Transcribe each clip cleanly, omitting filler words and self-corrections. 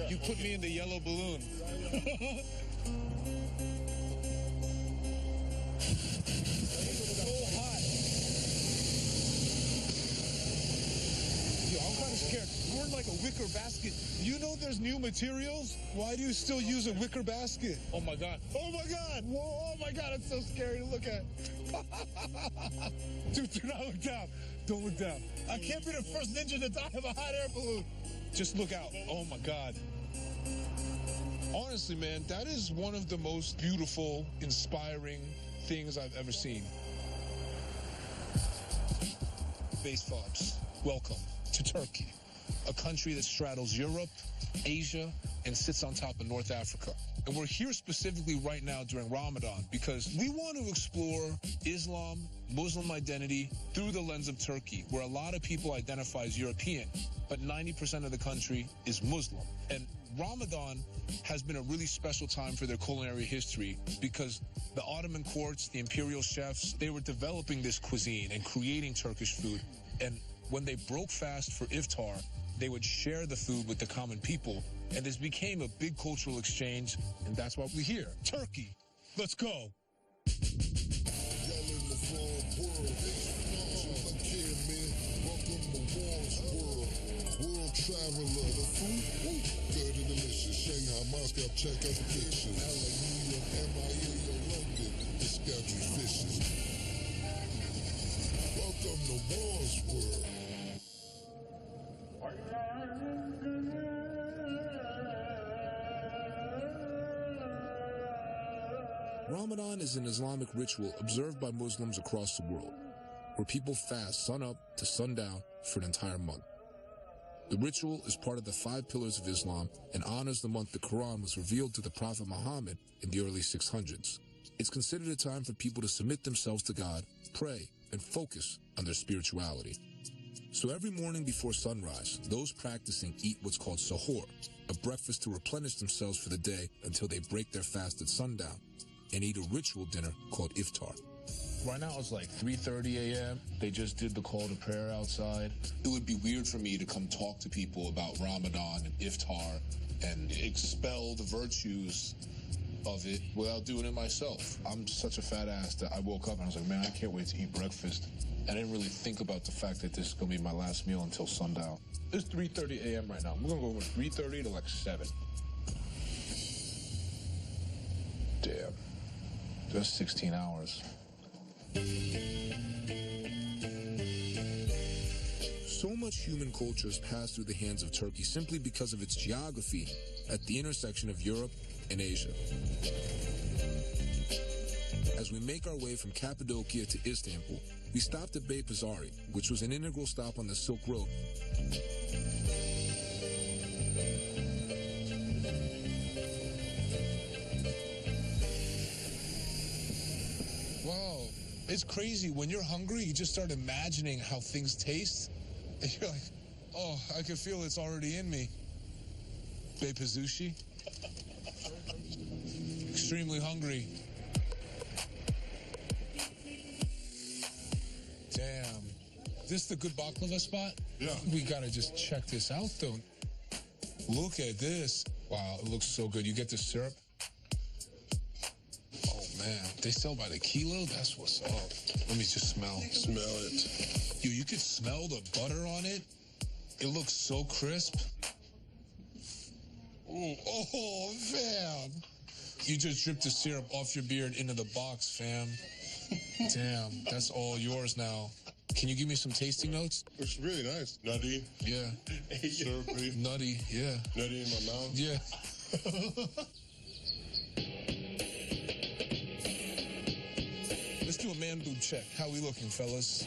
You put me in the yellow balloon. So hot. Yo, I'm kind of scared. We're in like a wicker basket. You know there's new materials? Why do you still use a wicker basket? Oh my God. Oh my God. Whoa, oh my God. It's so scary to look at. Dude, do not look down. Don't look down. I can't be the first ninja to die of a hot air balloon. Just look out. Oh my God. Honestly, man, that is one of the most beautiful, inspiring things I've ever seen. Base Fobs, welcome to Turkey, a country that straddles Europe, Asia, and sits on top of North Africa. And we're here specifically right now during Ramadan because we want to explore Islam, Muslim identity through the lens of Turkey, where a lot of people identify as European, but 90% of the country is Muslim. And Ramadan has been a really special time for their culinary history because the Ottoman courts, the imperial chefs, they were developing this cuisine and creating Turkish food. And when they broke fast for iftar, they would share the food with the common people. And this became a big cultural exchange, and that's why we're here. Turkey, let's go. World traveler, the food, good and delicious. Shanghai, Moscow, check out the pictures. LA, New York, MIA, London, the schedule's vicious. Welcome to War's World. Ramadan is an Islamic ritual observed by Muslims across the world, where people fast sun up to sundown for an entire month. The ritual is part of the 5 pillars of Islam and honors the month the Quran was revealed to the Prophet Muhammad in the early 600s. It's considered a time for people to submit themselves to God, pray, and focus on their spirituality. So every morning before sunrise, those practicing eat what's called sahur, a breakfast to replenish themselves for the day until they break their fast at sundown, and eat a ritual dinner called iftar. Right now it's like 3:30 a.m. They just did the call to prayer outside. It would be weird for me to come talk to people about Ramadan and iftar and expel the virtues of it without doing it myself. I'm such a fat ass that I woke up and I was like, man, I can't wait to eat breakfast. I didn't really think about the fact that this is going to be my last meal until sundown. It's 3:30 a.m. right now. We're going to go from 3:30 to like 7. Damn. Just 16 hours. So much human culture has passed through the hands of Turkey simply because of its geography at the intersection of Europe and Asia. As we make our way from Cappadocia to Istanbul, we stopped at Beypazarı, which was an integral stop on the Silk Road. Wow, it's crazy. When you're hungry, you just start imagining how things taste. And you're like, oh, I can feel it's already in me. Beypazarı. Extremely hungry. Damn. This the good baklava spot? Yeah. We gotta just check this out, though. Look at this. Wow, it looks so good. You get the syrup? Oh, man. They sell by the kilo? That's what's up. Let me just smell. Smell it. Yo, you could smell the butter on it. It looks so crisp. Ooh. Oh, fam. You just dripped the syrup off your beard into the box, fam. Damn, that's all yours now. Can you give me some tasting notes? It's really nice. Nutty. Yeah. Syrupy. Nutty, yeah. Nutty in my mouth. Yeah. Let's do a man boob check. How we looking, fellas?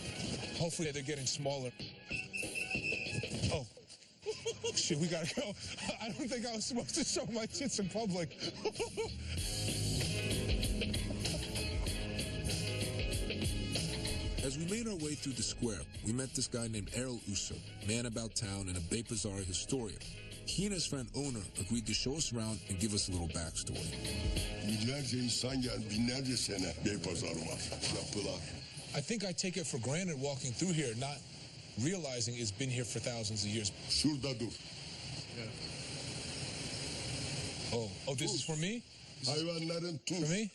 Hopefully they're getting smaller. Oh. Shit, we gotta go. I don't think I was supposed to show my tits in public. As we made our way through the square, we met this guy named Erol Usa, man about town and a Beypazarı historian. He and his friend Owner agreed to show us around and give us a little backstory. I think I take it for granted walking through here, not realizing it's been here for thousands of years. Şurada dur. Yeah. Oh, this is for me? Hayvanların tuz. For me?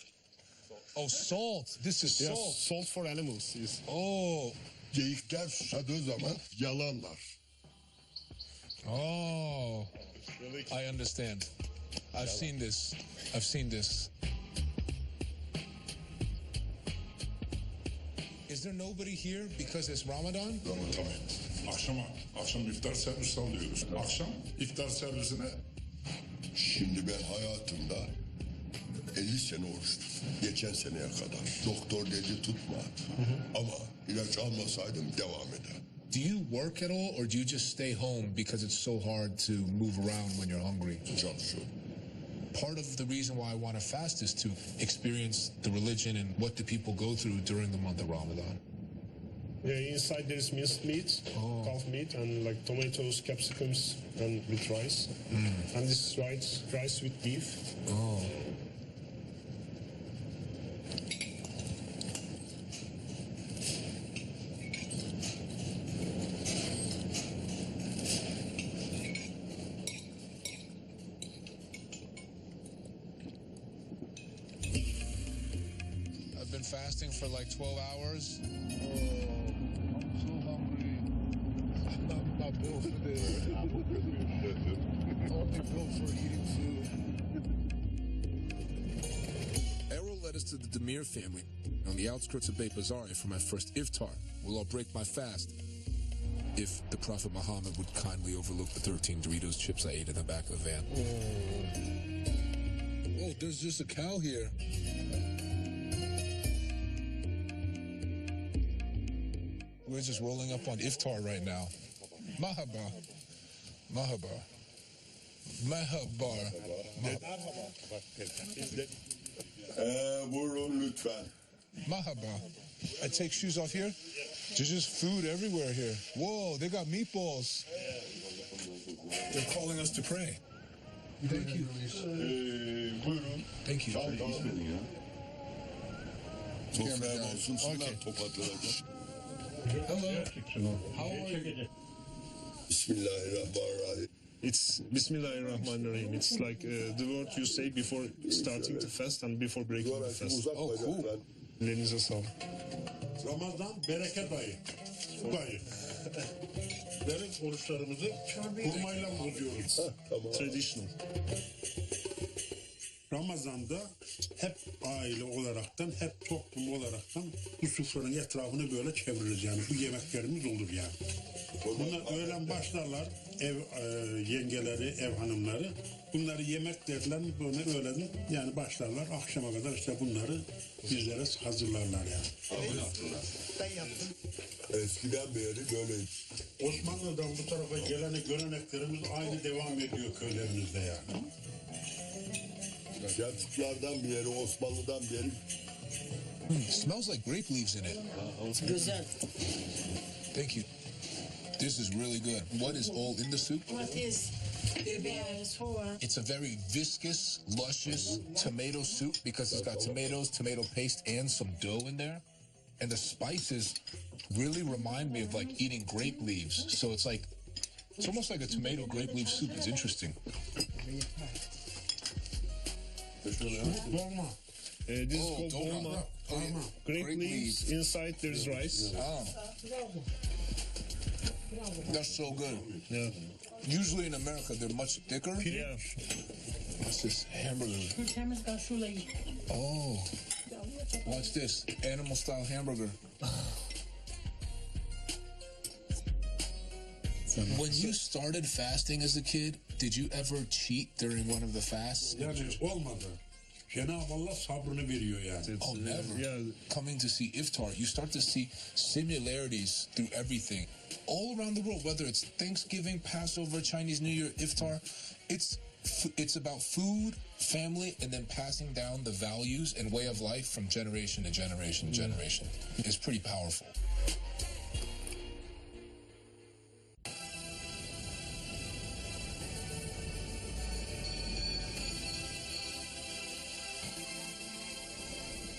Oh, salt. This is Yes, salt. salt for animals. Yes. Oh, Geyikler susadığı zaman yalarlar. oh. I understand. I've seen this. I've seen this. Is there nobody here because it's Ramadan? Tamam. Akşam iftar servisi alıyoruz. Akşam iftar servisine Şimdi ben hayatımda 50 sene oruç tuttum. Geçen seneye kadar. Doktor dedi tutma. Ama ilaç almasaydım devam eder. Do you work at all or do you just stay home because it's so hard to move around when you're hungry? Çalışıyorum. Part of the reason why I want to fast is to experience the religion and what the people go through during the month of Ramadan. Inside there is minced meat, calf meat, and like tomatoes, capsicums, and with rice. And this is rice with beef. Oh. I've been fasting for like 12 hours. I'm so hungry. I'm not built for this. I'm only built for eating food. Errol led us to the Demir family on the outskirts of Beit Bazari for my first iftar. We'll all break my fast if the Prophet Muhammad would kindly overlook the 13 Doritos chips I ate in the back of the van. Oh, there's just a cow here. We're just rolling up on iftar right now. Mahaba. Mahaba. Mahaba. Buyurun lütfen. Mahaba. I take shoes off here? There's just food everywhere here. Whoa, they got meatballs. They're calling us to pray. Thank you. Buyurun. Thank you. Sofraya olsunlar topatlanacak. Hello. How are you? Bismillahirrahmanirrahim. It's Bismillahirrahmanirrahim. It's like the word you say before starting to fast and before breaking the fast. Oh, cool. Elinize sağlık. Ramazan bereket ayı. Bu ayı. Benim oruçlarımızı hurmayla bozuyoruz. Traditional. Ramazan'da hep aile olaraktan, hep toplum olaraktan bu sofranın etrafını böyle çeviririz yani. Bu yemeklerimiz olur yani. Bunlar öğlen başlarlar, ev yengeleri, ev hanımları. Bunları yemek derler, böyle öğlen yani başlarlar. Akşama kadar işte bunları bizlere hazırlarlar yani. Eskiden beri böyleydi. Osmanlı'dan bu tarafa gelen göreneklerimiz aynı devam ediyor köylerimizde yani. Selçuklardan beri, Osmanlı'dan beri. Smells like grape leaves in it. Güzel. Thank you. This is really good. What is all in the soup? What is biber, soğan? It's a very viscous, luscious tomato soup because it's got tomatoes, tomato paste, and some dough in there. And the spices really remind me of like eating grape leaves. So it's almost like a tomato grape leaf soup. It's interesting. Dolma. This is called dolma. Grape leaves. Inside there's rice. Oh. That's so good. Yeah. Usually in America, they're much thicker. Yeah. What's this? Hamburger. Oh. Watch this. Animal style hamburger. When you started fasting as a kid, did you ever cheat during one of the fasts? Yani olmadı. Cenab-ı Allah sabrını veriyor yani. Oh, never. Yeah. Coming to see iftar, you start to see similarities through everything. All around the world, whether it's Thanksgiving, Passover, Chinese New Year, iftar, it's about food, family, and then passing down the values and way of life from generation to generation to generation. It's pretty powerful.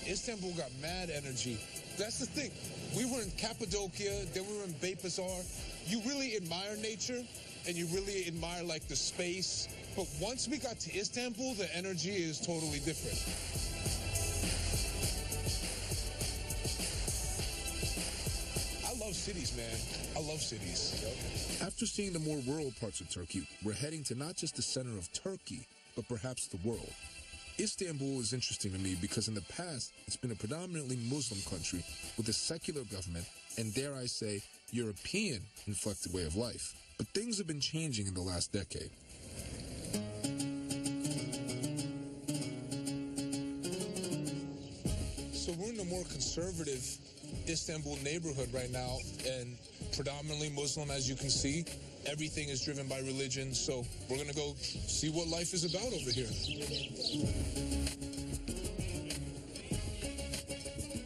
Istanbul got mad energy. That's the thing. We were in Cappadocia, then we were in Beit Bazar. You really admire nature, and you really admire like the space But once we got to Istanbul, the energy is totally different. I love cities, man. I love cities. After seeing the more rural parts of Turkey, we're heading to not just the center of Turkey, but perhaps the world. Istanbul is interesting to me because in the past, it's been a predominantly Muslim country with a secular government and, dare I say, European-inflected way of life. But things have been changing in the last decade. So we're in a more conservative Istanbul neighborhood right now, and predominantly Muslim, as you can see. Everything is driven by religion, so we're gonna go see what life is about over here.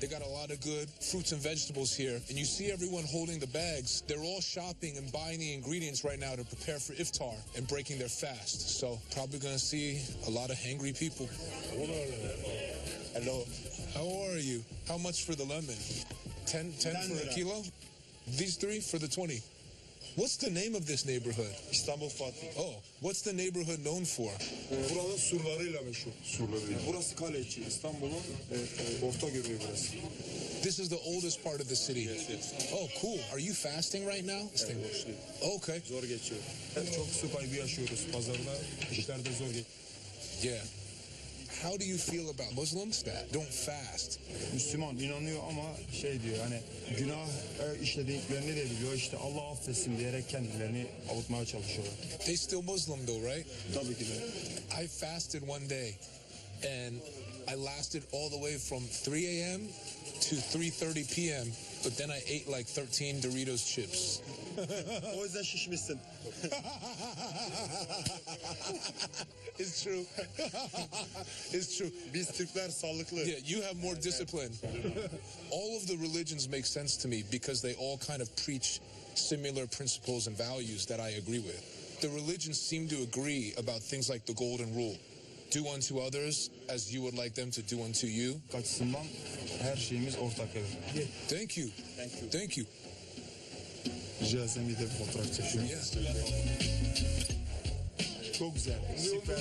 They got a lot of good fruits and vegetables here, and you see everyone holding the bags. They're all shopping and buying the ingredients right now to prepare for iftar and breaking their fast. So probably gonna see a lot of hangry people. Hello. How are you? How much for the lemon? 10 for a kilo? These three for the 20. What's the name of this neighborhood? İstanbul Fatih. Oh, what's the neighborhood known for? Buranın surlarıyla meşhur. Surlarıyla. Burası kale içi. İstanbul'un orta göbeği burası. This is the oldest part of the city. Yes. Oh, cool. Are you fasting right now? Okay. Zor geçiyor. Çok su kaybı yaşıyoruz pazarda. İşlerde zor geçiyor. Yeah. How do you feel about Muslims that don't fast? Müslüman inanıyor ama şey diyor hani günah işlediklerini de biliyor. İşte Allah affetsin diyerek kendilerini avutmaya çalışıyorlar. They still Muslim though, right? Tabii ki de. I fasted one day and I lasted all the way from 3 a.m. to 3:30 p.m. But then I ate like 13 Doritos chips. O yüzden şişmişsin. It's true. It's true. Biz Türkler sağlıklı. Yeah, you have more discipline. All of the religions make sense to me because they all kind of preach similar principles and values that I agree with. The religions seem to agree about things like the golden rule. Do unto others as you would like them to do unto you. Açısından her şeyimiz ortak. Thank you. Thank you. Rica etsem bir de bir fotoğraf çekiyorum. Yes. Çok güzel. Süper.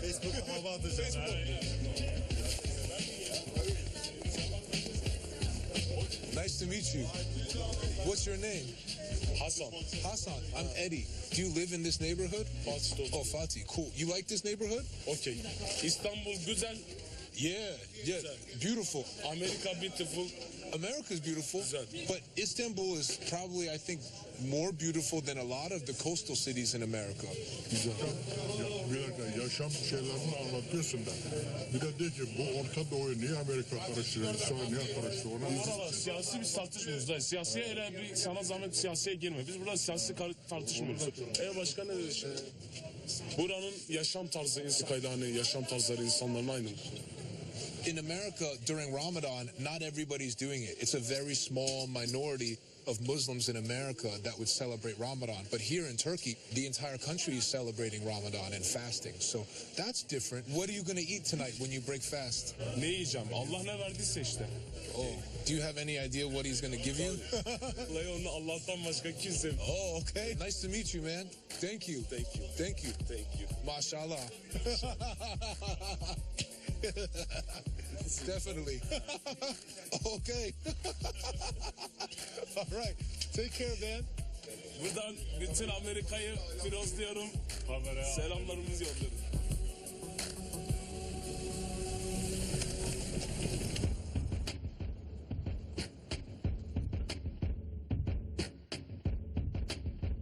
Facebook'a hava atacağız. Nice to meet you. What's your name? Hasan. Hassan. I'm Eddie. Do you live in this neighborhood? Fatih. Oh, Fatih. Cool. You like this neighborhood? Okay. İstanbul güzel. Yeah. Beautiful. Amerika beautiful. America's beautiful, Güzel. but Istanbul is probably, I think, more beautiful than a lot of the coastal cities in America. Bir dakika yaşam şeylerini anlatıyorsun da. Bir de de ki bu Orta Doğu'yu niye Amerika karıştırıyor? Sonra niye karıştırıyor? Valla siyasi biz tartışmıyoruz da. Siyasiye öyle bir sana zahmet siyasiye girme. Biz burada siyasi tartışmıyoruz. Başka ne dedi şimdi? Buranın yaşam tarzı, yaşam tarzları insanların aynı. In America, during Ramadan, not everybody's doing it. It's a very small minority of Muslims in America that would celebrate Ramadan. But here in Turkey, the entire country is celebrating Ramadan and fasting. So that's different. What are you going to eat tonight when you break fast? Ne yiyeceğim? Allah ne verdiyse işte. Oh, do you have any idea what he's going to give you? Vallahi onu Allah'tan başka kimse. Oh, okay. Nice to meet you, man. Thank you. Mashallah. Definitely. Okay. All right. Take care, man. Buradan bütün Amerika'yı firozluyorum. Selamlarımızı yolluyorum.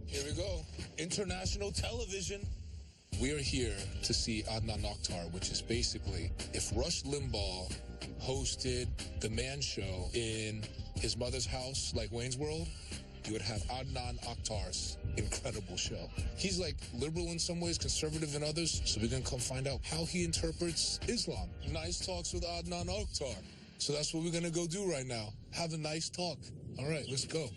Here we go. International television. We are here to see Adnan Oktar, which is basically if Rush Limbaugh hosted the Man Show in his mother's house, like Wayne's World, you would have Adnan Oktar's incredible show. He's like liberal in some ways, conservative in others, so we're going to come find out how he interprets Islam. Nice talks with Adnan Oktar. So that's what we're going to go do right now. Have a nice talk. All right, let's go.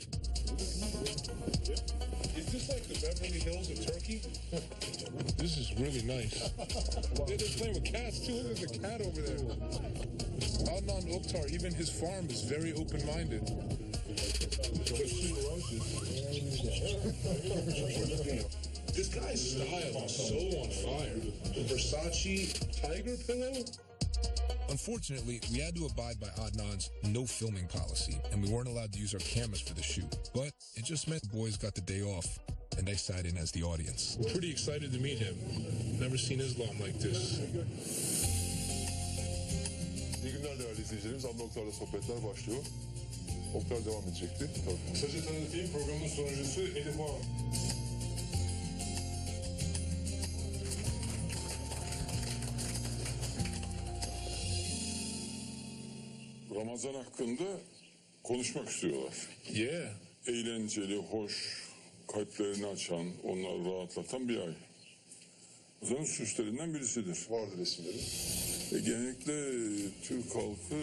Is this like the Beverly Hills of Turkey? This is really nice. They're playing with cats too. Look, there's a cat over there. Adnan Oktar, even his farm is very open-minded. This guy's style is so on fire. The Versace tiger pillow. Unfortunately, we had to abide by Adnan's no filming policy, and we weren't allowed to use our cameras for the shoot. But it just meant the boys got the day off, and they sat in as the audience. We're pretty excited to meet him. Never seen Islam like this. İyi günler değerli izleyicilerimiz. Adnan Oktar'la sohbetler başlıyor. Oktar devam edecekti. Tabii. Kısaca tanıtayım, programın sunucusu Huang. Ramazan hakkında konuşmak istiyorlar. Yeah. Eğlenceli, hoş, kalplerini açan, onları rahatlatan bir ay. Ramazan'ın süslerinden birisidir. Vardır resimleri. Genellikle Türk halkı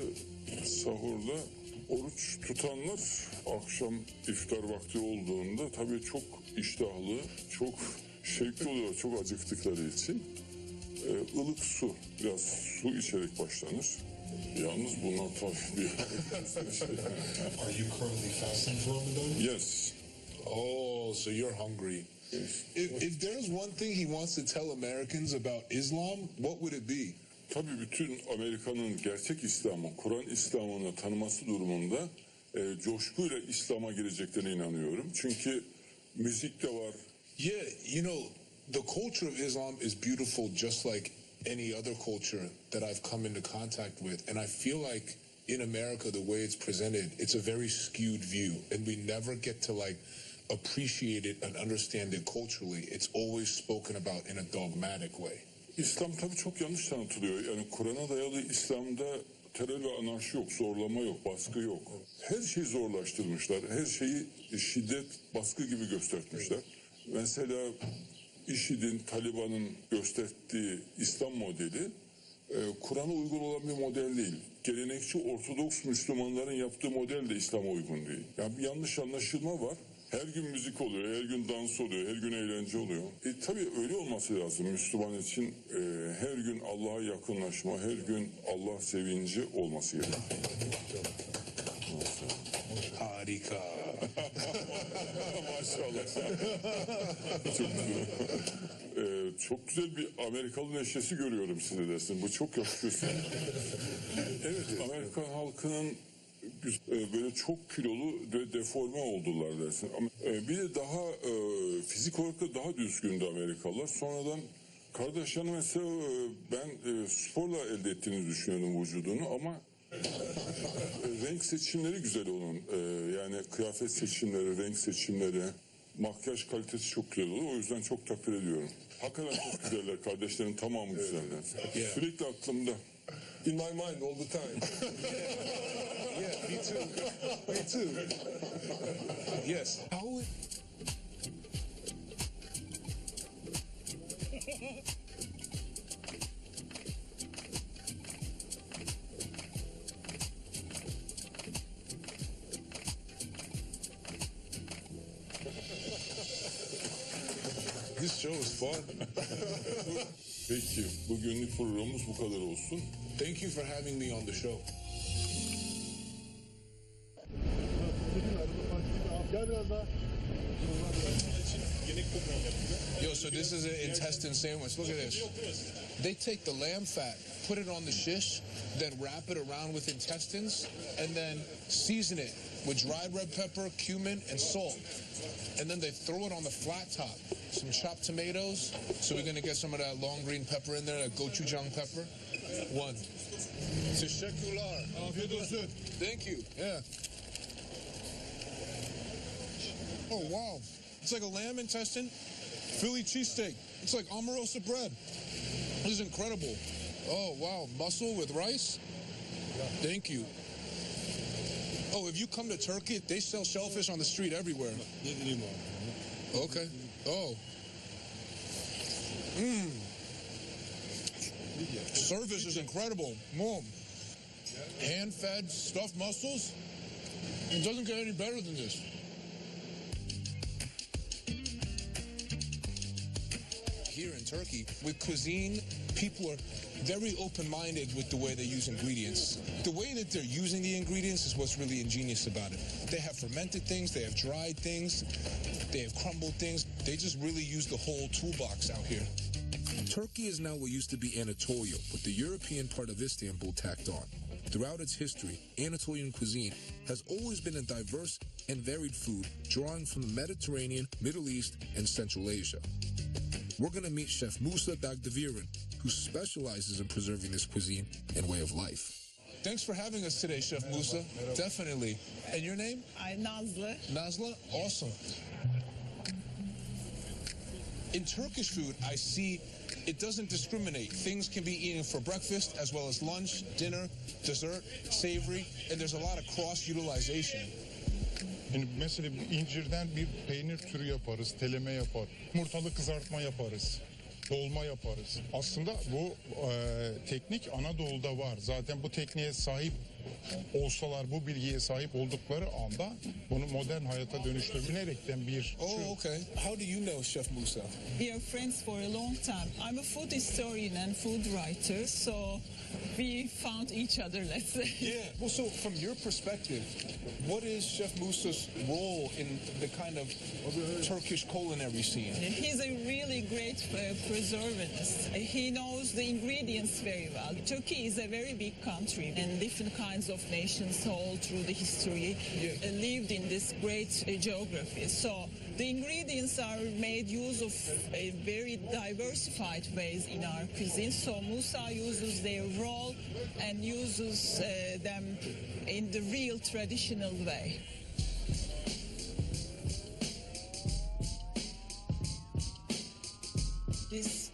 sahurda oruç tutanlar akşam iftar vakti olduğunda tabii çok iştahlı, çok şevkli oluyor, çok acıktıkları için. Ilık su, biraz su içerek başlanır. Yalnız bunlar tabii bir... Are you currently fasting for Ramadan? Yes. Oh, so you're hungry. Yes. If there's one thing he wants to tell Americans about Islam, what would it be? Tabii bütün Amerika'nın gerçek İslam'ı, Kur'an İslam'ını tanıması durumunda coşkuyla İslam'a gireceklerine inanıyorum. Çünkü müzik de var. Yeah, you know, the culture of Islam is beautiful just like any other culture that I've come into contact with. And I feel like in America, the way it's presented, it's a very skewed view. And we never get to like appreciate it and understand it culturally. It's always spoken about in a dogmatic way. İslam tabii çok yanlış tanıtılıyor. Yani Kur'an'a dayalı İslam'da terör ve anarşi yok, zorlama yok, baskı yok. Her şeyi zorlaştırmışlar. Her şeyi şiddet, baskı gibi göstermişler. Mesela IŞİD'in, Taliban'ın gösterdiği İslam modeli Kur'an'a uygun olan bir model değil. Gelenekçi Ortodoks Müslümanların yaptığı model de İslam'a uygun değil. Yani bir yanlış anlaşılma var. Her gün müzik oluyor, her gün dans oluyor, her gün eğlence oluyor. Tabii öyle olması lazım Müslüman için. Her gün Allah'a yakınlaşma, her gün Allah sevinci olması gerekiyor. Harika. Maşallah. Çok güzel. Çok güzel bir Amerikalı neşesi görüyorum size dersin. Bu çok yakışıyor. Evet, Amerikan halkının böyle çok kilolu ve deforme oldular dersin. Ama bir de daha fizik olarak da daha düzgündü Amerikalılar. Sonradan kardeşlerim mesela ben sporla elde ettiğini düşünüyordum vücudunu ama renk seçimleri güzel onun. Yani kıyafet seçimleri, renk seçimleri, makyaj kalitesi çok güzel olur. O yüzden çok takdir ediyorum. Hakikaten çok güzeller. Kardeşlerin tamamı güzeller. Yeah. Sürekli aklımda. In my mind all the time. Yeah, me too. Me too. Yes. How? This show is fun. Peki, bugünlük programımız bu kadar olsun. Thank you for having me on the show. Yo, so this is an intestine sandwich. Look at this. They take the lamb fat, put it on the shish, then wrap it around with intestines, and then season it with dried red pepper, cumin, and salt. And then they throw it on the flat top. Some chopped tomatoes. So we're going to get some of that long green pepper in there, that gochujang pepper. One. Teşekkürler. Afiyet olsun. Thank you. Yeah. Oh, wow. It's like a lamb intestine, Philly cheesesteak. It's like Omarosa bread. This is incredible. Oh, wow. Mussel with rice? Thank you. Oh, if you come to Turkey, they sell shellfish on the street everywhere. Okay. Oh. Service is incredible. Mom. Hand-fed stuffed mussels? It doesn't get any better than this. Here in Turkey, with cuisine, people are very open-minded with the way they use ingredients. The way that they're using the ingredients is what's really ingenious about it. They have fermented things, they have dried things. They have crumbled things. They just really use the whole toolbox out here. Turkey is now what used to be Anatolia, with the European part of Istanbul tacked on. Throughout its history, Anatolian cuisine has always been a diverse and varied food, drawing from the Mediterranean, Middle East, and Central Asia. We're going to meet Chef Musa Dagdeviren, who specializes in preserving this cuisine and way of life. Thanks for having us today, Chef Musa. Definitely. And your name? I'm Nazlı. Nazlı? Awesome. In Turkish food, I see it doesn't discriminate. Things can be eaten for breakfast as well as lunch, dinner, dessert, savory, and there's a lot of cross-utilization. Yani mesela incirden bir peynir türü yaparız, teleme yapar, yumurtalı kızartma yaparız, dolma yaparız. Aslında bu teknik Anadolu'da var. Zaten bu tekniğe sahip olsalar, bu bilgiye sahip oldukları anda bunu modern hayata dönüştürülerekten bir... Oh, okay. How do you know Chef Musa? We are friends for a long time. I'm a food historian and food writer, so we found each other, let's say. Yeah. Well, so from your perspective, what is Chef Musa's role in the kind of Turkish culinary scene? He's a really great preservationist. He knows the ingredients very well. Turkey is a very big country, and different kinds of nations all through the history lived in this great geography. So the ingredients are made use of a very diversified ways in our cuisine. So Musa uses their role and uses them in the real traditional way.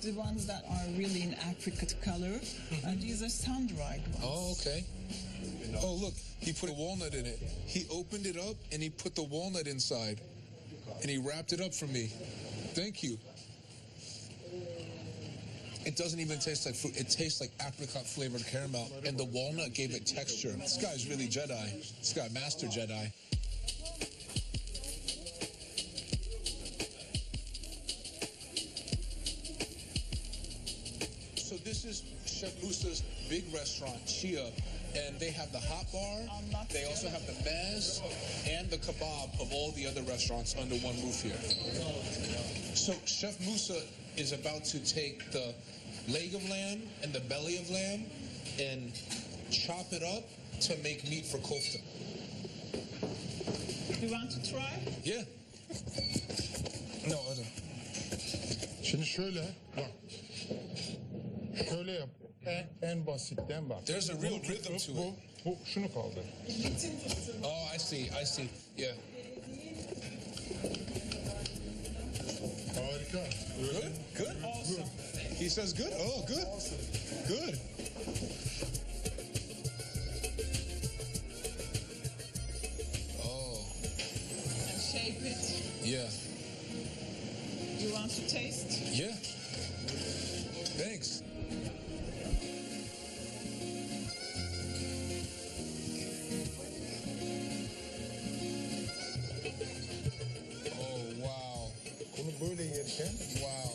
The ones that are really in apricot color, and these are sun-dried ones. Oh, okay. Oh, look, he put a walnut in it. He opened it up and he put the walnut inside. And he wrapped it up for me. Thank you. It doesn't even taste like fruit. It tastes like apricot-flavored caramel. And the walnut gave it texture. This guy's really Jedi. This guy, Master Jedi. So this is Chef Musa's big restaurant, Chia, and they have the hot bar. They also have the mez and the kebab of all the other restaurants under one roof here. So Chef Musa is about to take the leg of lamb and the belly of lamb and chop it up to make meat for kofta. You want to try? Yeah. No, I don't. Şimdi şöyle bak. Şöyle yap. En basitten bak. There's a real rhythm to it. Bu şunu kaldır. Oh, I see. Yeah. Harika. Good. Awesome. He says good. Oh, good. Good. Oh. And shape it. Yeah. You want to taste? Yeah. Thanks. Oh, wow. Bunu böyle yerken Wow.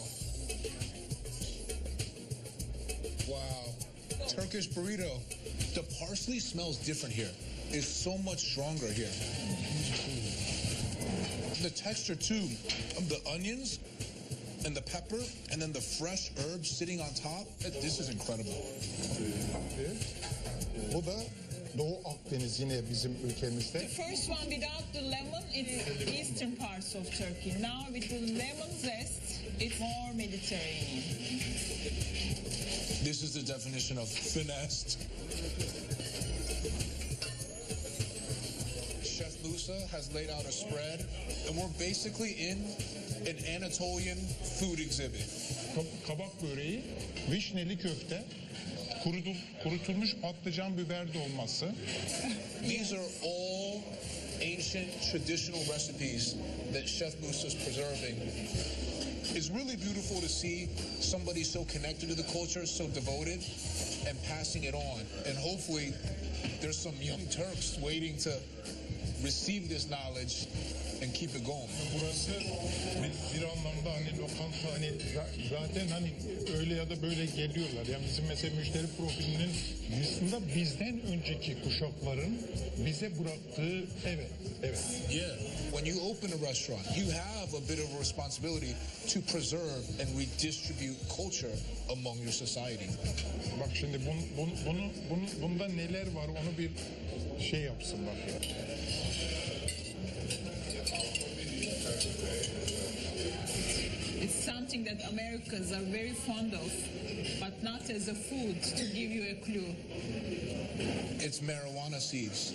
Wow. Turkish burrito. The parsley smells different here. It's so much stronger here. The texture too of the onions and the pepper and then the fresh herbs sitting on top. This is incredible. bu da Doğu Akdeniz yine bizim ülkemizde. The first one without the lemon is eastern parts of Turkey. Now with the lemon zest, it's more Mediterranean. This is the definition of finessed. Chef Musa has laid out a spread, and we're basically in an Anatolian food exhibit. Kabak böreği, vişneli köfte, kurutulmuş patlıcan biber dolması. These are all ancient traditional recipes that Chef Musa is preserving. It's really beautiful to see somebody so connected to the culture, so devoted, and passing it on. And hopefully there's some young Turks waiting to receive this knowledge and keep it going. Burası bir anlamda hani lokanta hani zaten hani öyle ya da böyle geliyorlar. Yani bizim mesela müşteri profilinin aslında bizden önceki kuşakların bize bıraktığı evet. Yeah, when you open a restaurant, you have a bit of a responsibility to preserve and redistribute culture among your society. Bak şimdi bunda neler var onu bir şey yapsın bak ya. It's something that Americans are very fond of, but not as a food, to give you a clue. It's marijuana seeds.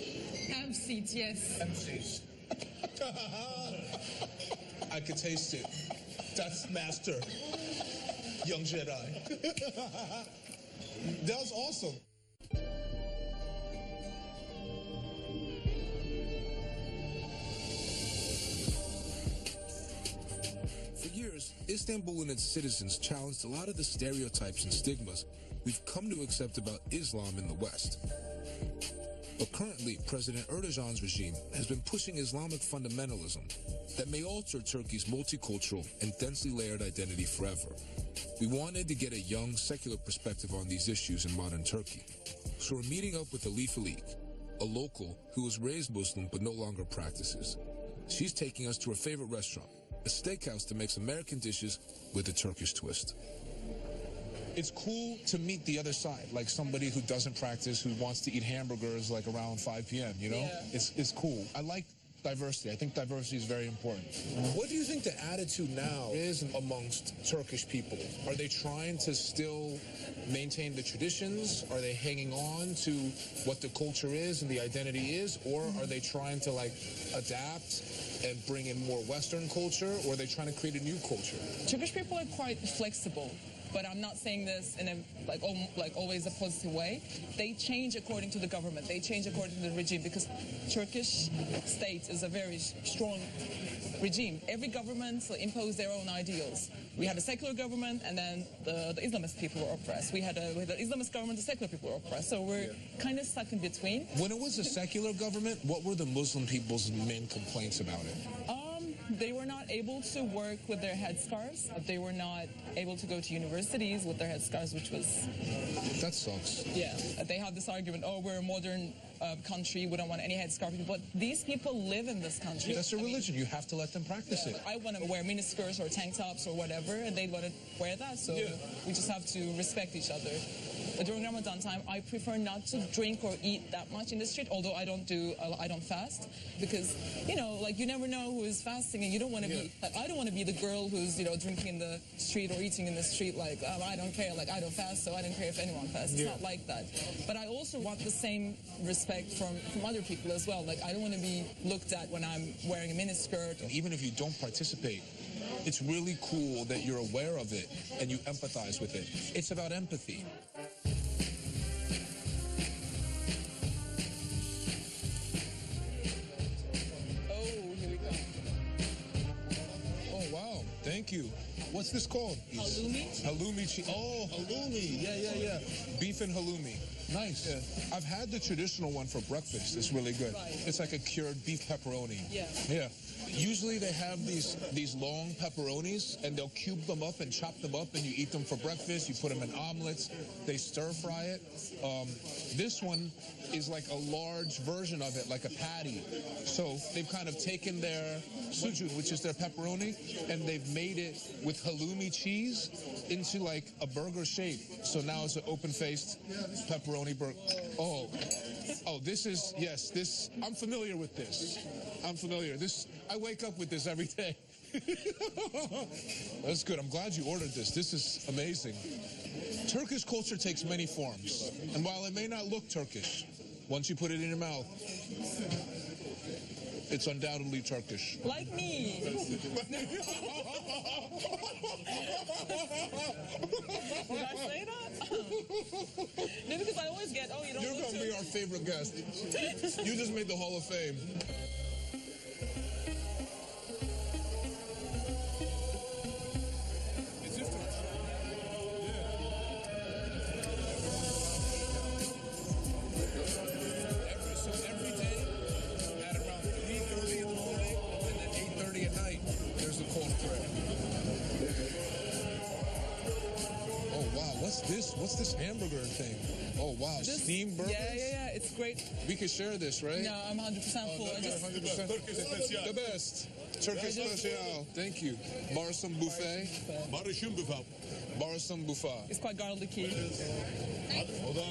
Hemp seeds, yes. Hemp seeds. I could taste it. That's master. Young Jedi. That was awesome. For years, Istanbul and its citizens challenged a lot of the stereotypes and stigmas we've come to accept about Islam in the West. But currently, President Erdogan's regime has been pushing Islamic fundamentalism that may alter Turkey's multicultural and densely layered identity forever. We wanted to get a young, secular perspective on these issues in modern Turkey. So we're meeting up with Elif Alik, a local who was raised Muslim but no longer practices. She's taking us to her favorite restaurant, a steakhouse that makes American dishes with a Turkish twist. It's cool to meet the other side, like somebody who doesn't practice, who wants to eat hamburgers like around 5 p.m., you know? Yeah. It's cool. I like diversity. I think diversity is very important. What do you think the attitude now is amongst Turkish people? Are they trying to still maintain the traditions? Are they hanging on to what the culture is and the identity is? Or are they trying to like adapt and bring in more Western culture? Or are they trying to create a new culture? Turkish people are quite flexible. But I'm not saying this in a like always a positive way. They change according to the government. They change according to the regime because Turkish state is a very strong regime. Every government impose their own ideals. We had a secular government, and then the Islamist people were oppressed. We had the Islamist government, the secular people were oppressed. So we're kind of stuck in between. When it was a secular government, what were the Muslim people's main complaints about it? They were not able to work with their headscarves. They were not able to go to universities with their headscarves, which was... That sucks. Yeah. They have this argument, oh, we're a modern country, we don't want any headscarf. But these people live in this country. That's their religion. You have to let them practice it. I want to wear miniskirts or tank tops or whatever, and they want to wear that. So we just have to respect each other. During Ramadan time, I prefer not to drink or eat that much in the street, although I don't fast, because, you know, like you never know who is fasting, and you don't want to be, like, I don't want to be the girl who's, you know, drinking in the street or eating in the street, like, I don't care, like, I don't fast, so I don't care if anyone fasts. It's not like that. But I also want the same respect from other people as well. Like, I don't want to be looked at when I'm wearing a miniskirt. Even if you don't participate, it's really cool that you're aware of it and you empathize with it. It's about empathy. Thank you. What's this called? Halloumi. Halloumi cheese. Oh, halloumi. Yeah. Beef and halloumi. Nice. Yeah. I've had the traditional one for breakfast. It's really good. Right. It's like a cured beef pepperoni. Yeah. Usually they have these long pepperonis, and they'll cube them up and chop them up, and you eat them for breakfast. You put them in omelets. They stir fry it. This one is like a large version of it, like a patty. So they've kind of taken their sujoud, which is their pepperoni, and they've made it with halloumi cheese into like a burger shape. So now it's an open-faced pepperoni burger. Oh, this is, yes, this, I'm familiar with this. I'm familiar. I wake up with this every day. That's good. I'm glad you ordered this. This is amazing. Turkish culture takes many forms. And while it may not look Turkish, once you put it in your mouth, it's undoubtedly Turkish. Like me. Did I say that? No, because I always get, oh, you don't You're look going to be our favorite guest. You just made the Hall of Fame. Every day at around 3:30 in the morning, and then this hamburger thing? Oh, wow. This- Steamed burgers? Yeah. It's great. We could share this, right? No, I'm 100% full. I just, 100%. The best. Turkish special. Thank you. Barsam buffet. Barış'ın büfem. Barsam buffet. it's quite garlicky. O da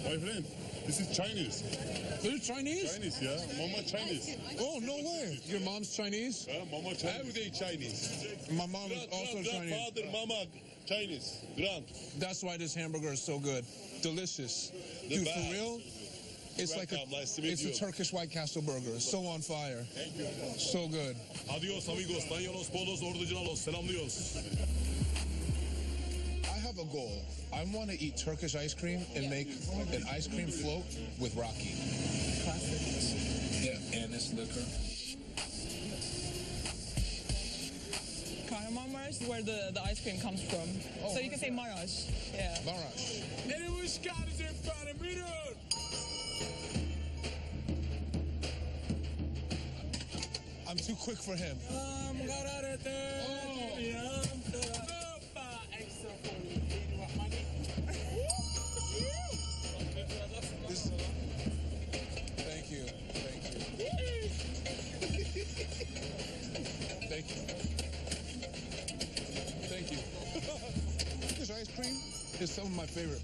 my friend. This is Chinese. They're Chinese? Chinese, yeah. Mama Chinese. Oh, no way. Your mom's Chinese? Mama Chinese. Everyday Chinese. My mom is also Chinese. Father, mama, Chinese. Grand. That's why this hamburger is so good. Delicious. Dude, for best. real? It's like Welcome. Nice to meet it's you. a Turkish White Castle burger. So on fire. Thank you. So good. Adios amigos. Dayanos, polos, originalos. Selamlıyoruz. I have a goal. I want to eat Turkish ice cream and make an ice cream float with Rocky. Classic. Yeah, and this liquor. Kahramanmaraş is where the ice cream comes from. Oh, So you can say Maraş. Yeah. Marash. Benim hoş geldiniz efendim. Buyurun. I'm too quick for him. This, thank you. Thank you. Thank you. Thank you. This ice cream is some of my favorite.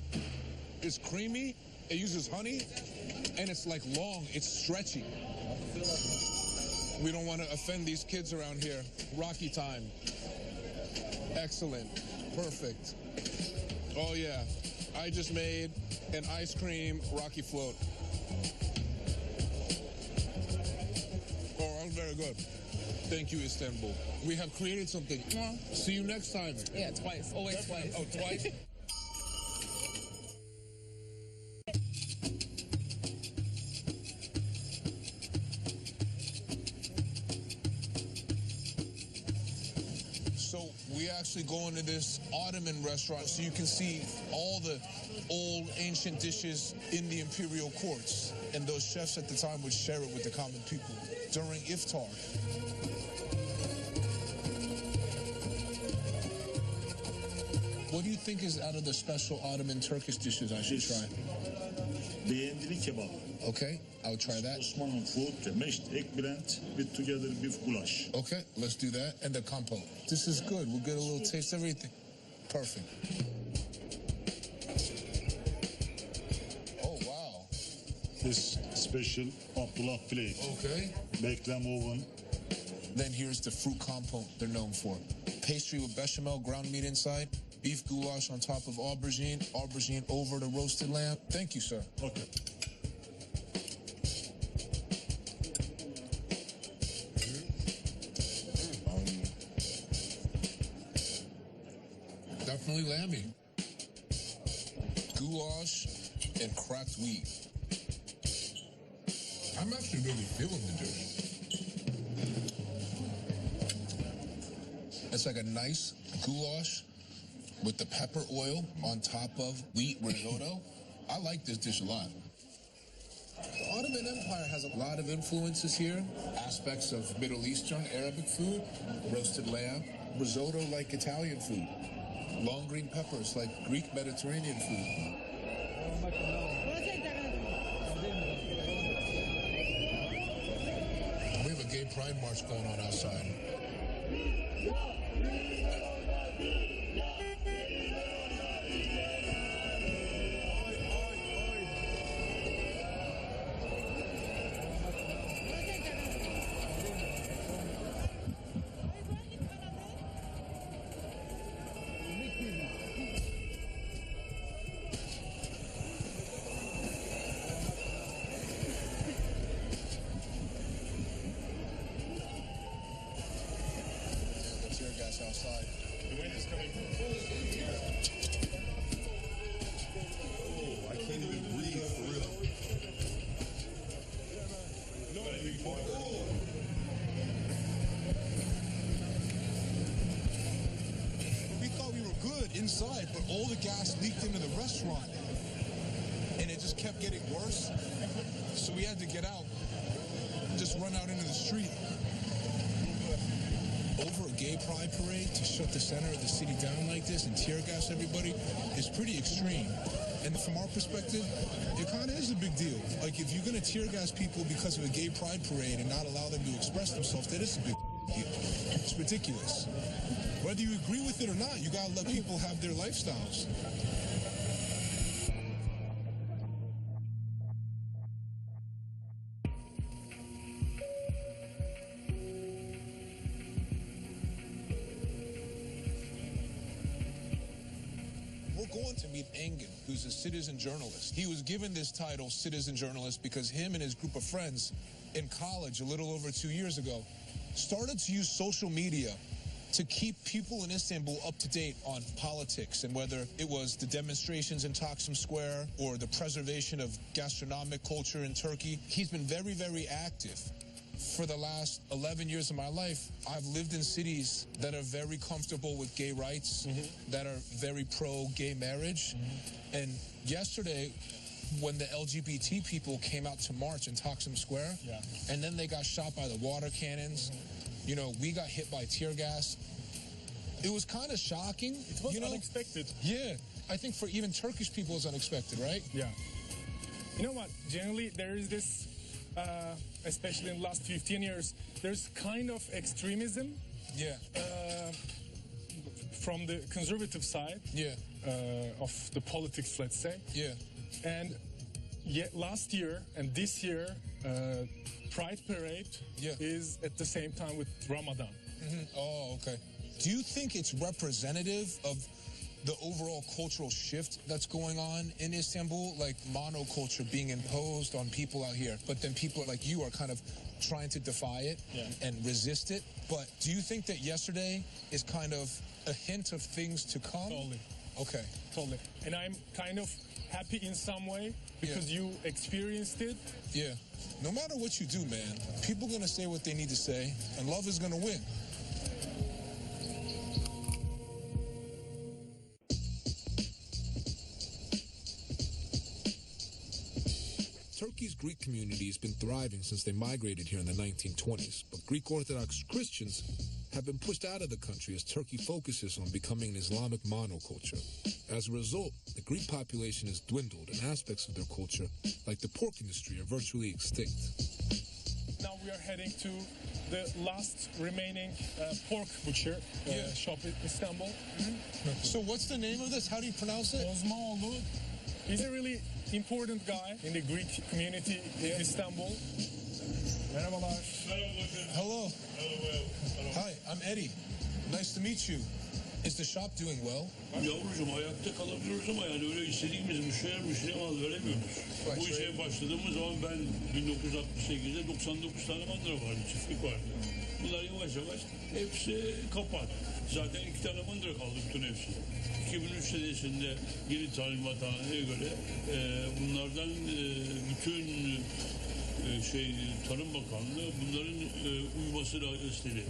It's creamy, it uses honey, and it's like long, it's stretchy. We don't want to offend these kids around here. Rocky time. Excellent. Perfect. Oh yeah. I just made an ice cream Rocky float. Oh, that was very good. Thank you, Istanbul. We have created something. See you next time. Yeah, twice. Always twice. Oh, twice? So we actually go into this Ottoman restaurant so you can see all the old ancient dishes in the imperial courts. And those chefs at the time would share it with the common people during iftar. What do you think is out of the special Ottoman Turkish dishes I should try? Beğendili kebap. Okay, I'll try that. Osmanlı food, mashed egg blend with together beef goulash. Okay, let's do that. And the compote. This is good. We'll get a little taste of everything. Perfect. Oh, wow. This special Abdullah plate. Okay. Bekleme oven. Then here's the fruit compote they're known for. Pastry with bechamel, ground meat inside, beef goulash on top of aubergine over the roasted lamb. Thank you, sir. Okay. Definitely lamby. Goulash and cracked wheat. I'm actually really feeling the dish. It's like a nice goulash with the pepper oil on top of wheat risotto. I like this dish a lot. The Ottoman Empire has a lot of influences here. Aspects of Middle Eastern, Arabic food, roasted lamb, risotto like Italian food, long green peppers like Greek Mediterranean food. We have a gay pride march going on outside. Outside. The wind is coming. Oh, I can't even breathe for real. We thought we were good inside, but all the gas leaked into the restaurant. And it just kept getting worse. So we had to get out, just run out into the street. over a gay pride parade to shut the center of the city down like this and tear gas everybody is pretty extreme. And from our perspective, it kind of is a big deal. Like, if you're going to tear gas people because of a gay pride parade and not allow them to express themselves, that is a big deal. It's ridiculous. Whether you agree with it or not, you got to let people have their lifestyles. We're going to meet Engin, who's a citizen journalist. He was given this title, citizen journalist, because him and his group of friends in college a little over 2 years ago started to use social media to keep people in Istanbul up to date on politics, and whether it was the demonstrations in Taksim Square or the preservation of gastronomic culture in Turkey. He's been very, very active. For the last 11 years of my life, I've lived in cities that are very comfortable with gay rights, that are very pro-gay marriage. And yesterday, when the LGBT people came out to march in Taksim Square, and then they got shot by the water cannons, you know, we got hit by tear gas. It was kind of shocking. It was unexpected. Yeah, I think for even Turkish people it's unexpected, right? Yeah. You know what? Generally, there is this, especially in the last 15 years, there's kind of extremism. Yeah. From the conservative side. Yeah. Of the politics, let's say. Yeah. And yet last year and this year, Pride Parade is at the same time with Ramadan. Oh, okay. Do you think it's representative of the overall cultural shift that's going on in Istanbul, like monoculture being imposed on people out here, but then people like you are kind of trying to defy it and resist it? But do you think that yesterday is kind of a hint of things to come? Totally. Okay. Totally. And I'm kind of happy in some way because you experienced it. Yeah. No matter what you do, man, people are going to say what they need to say, and love is going to win. Turkey's Greek community has been thriving since they migrated here in the 1920s, but Greek Orthodox Christians have been pushed out of the country as Turkey focuses on becoming an Islamic monoculture. As a result, the Greek population has dwindled and aspects of their culture, like the pork industry, are virtually extinct. Now we are heading to the last remaining pork butcher shop in Istanbul. So what's the name of this? How do you pronounce it? Osmanoğlu. He's a really important guy in the Greek community in Istanbul. Merhabalar. Hello. Hi, I'm Eddie. Nice to meet you. Is the shop doing well? Yavrucuğum ayakta kalabiliyoruz ama yani öyle istediğimiz müşteriye mal veremiyoruz. Bu işe başladığımız zaman ben 1968'de 99 tane mandıra vardı, çiftlik vardı. Bunlar yavaş yavaş hepsi kapandı. Zaten 2 tane mandıra kaldı bütün hepsi. 2003 senesinde yeni talimathaneye göre bunlardan bütün Tarım Bakanlığı bunların uymasını istedi.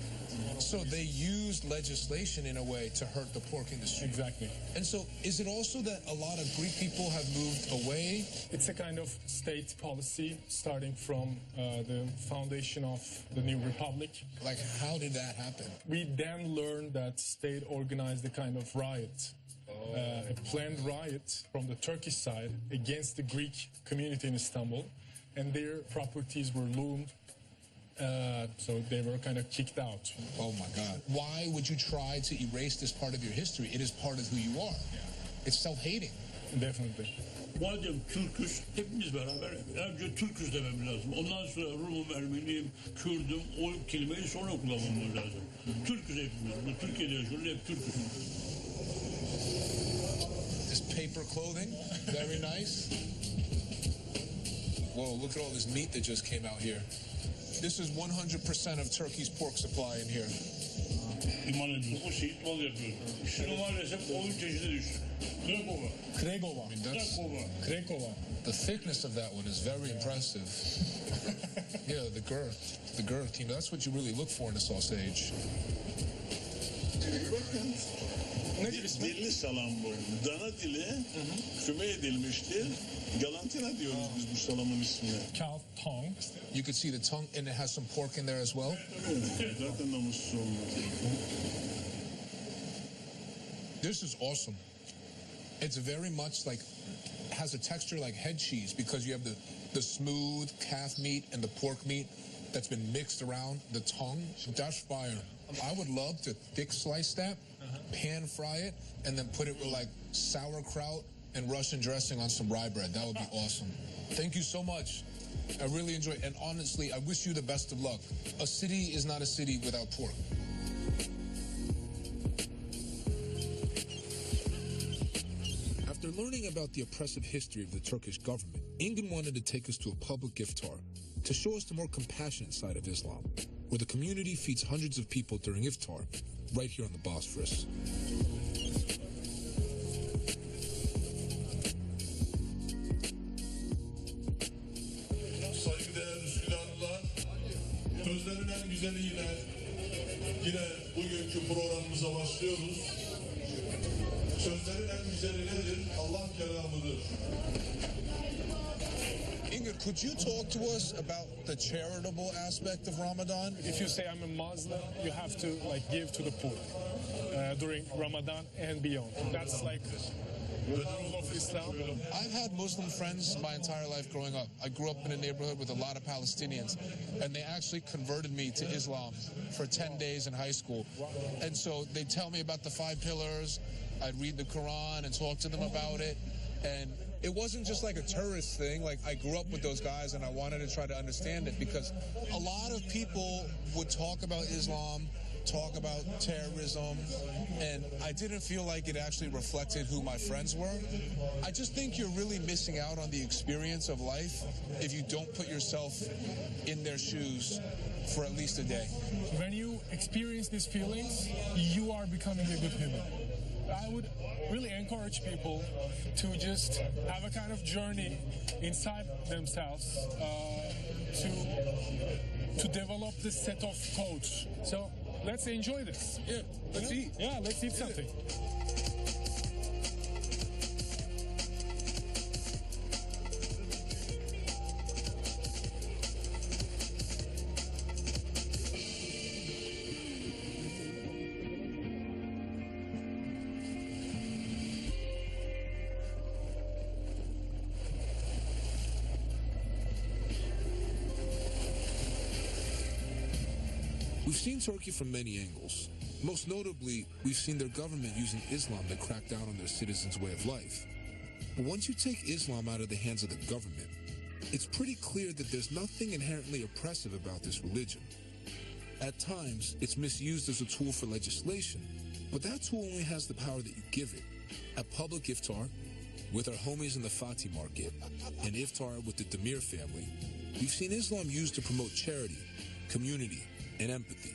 So they used legislation in a way to hurt the pork industry. Exactly. And so is it also that a lot of Greek people have moved away? It's a kind of state policy starting from the foundation of the new republic. Like, how did that happen? We then learned that state organized a kind of riot. A planned riot from the Turkish side against the Greek community in Istanbul, and their properties were loomed, so they were kind of kicked out. Oh my God. Why would you try to erase this part of your history? It is part of who you are. It's self-hating. Definitely. Madem Türküz, hepimiz beraber önce Türküz dememiz lazım. Ondan sonra Rum'um, Ermeniyim, Kürdüm, o kelimeyi sonra kullanmamız lazım. Türküz hepimiz. Türkiye'de yaşıyoruz, hep Türküz. This paper clothing, very nice. Whoa, look at all this meat that just came out here. This is 100% of Turkey's pork supply in here. İman ediyoruz. O şehit mal yapıyoruz. Şunu maalesef 10 çeşidi düştü. Krakova. Krakova. Krakova. The thickness of that one is very impressive. Yeah, the girth. The girth, you know, that's what you really look for in a sausage. Dilli salam bu. Dana dili füme edilmiştir. Galantina diyoruz biz bu salamın ismine. Cow tongue. You could see the tongue, and it has some pork in there as well. Zaten namussuz olmaz. This is awesome. It's very much like, has a texture like head cheese because you have the smooth calf meat and the pork meat that's been mixed around the tongue. That's fire. I would love to thick slice that, pan fry it, and then put it with like sauerkraut and Russian dressing on some rye bread. That would be awesome. Thank you so much. I really enjoy it. And honestly, I wish you the best of luck. A city is not a city without pork. After learning about the oppressive history of the Turkish government, Engin wanted to take us to a public iftar to show us the more compassionate side of Islam, where the community feeds hundreds of people during iftar, right here on the Bosphorus. Saygıdeğer Üsküdarlılar, sözlerin en güzeliyle yine bugünkü programımıza başlıyoruz. Sözlerin en güzeli nedir? Allah kelamıdır. Ingrid, could you talk to us about the charitable aspect of Ramadan? If you say I'm a Muslim, you have to like give to the poor during Ramadan and beyond. That's like the rule of Islam. I've had Muslim friends my entire life growing up. I grew up in a neighborhood with a lot of Palestinians, and they actually converted me to Islam for 10 days in high school. And so they tell me about the 5 pillars. I'd read the Quran and talk to them about it. And it wasn't just like a tourist thing. Like, I grew up with those guys, and I wanted to try to understand it because a lot of people would talk about Islam, talk about terrorism, and I didn't feel like it actually reflected who my friends were. I just think you're really missing out on the experience of life if you don't put yourself in their shoes for at least a day. When you experience these feelings, you are becoming a good human. I would really encourage people to just have a kind of journey inside themselves to develop this set of codes. So let's enjoy this. Yeah, let's eat. Yeah, let's eat something. We've seen Turkey from many angles. Most notably, we've seen their government using Islam to crack down on their citizens' way of life. But once you take Islam out of the hands of the government, it's pretty clear that there's nothing inherently oppressive about this religion. At times, it's misused as a tool for legislation, but that tool only has the power that you give it. At public iftar, with our homies in the Fatih market, and iftar with the Demir family, we've seen Islam used to promote charity, community, and empathy.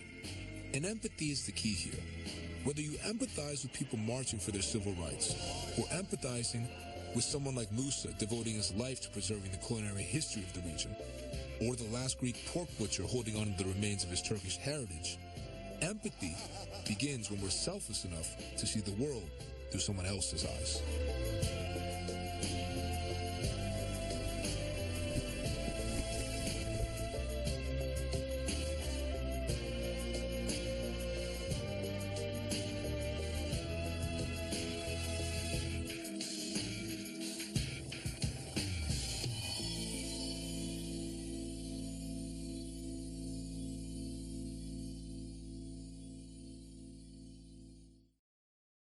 And empathy is the key here. Whether you empathize with people marching for their civil rights, or empathizing with someone like Musa devoting his life to preserving the culinary history of the region, or the last Greek pork butcher holding on to the remains of his Turkish heritage, empathy begins when we're selfless enough to see the world through someone else's eyes.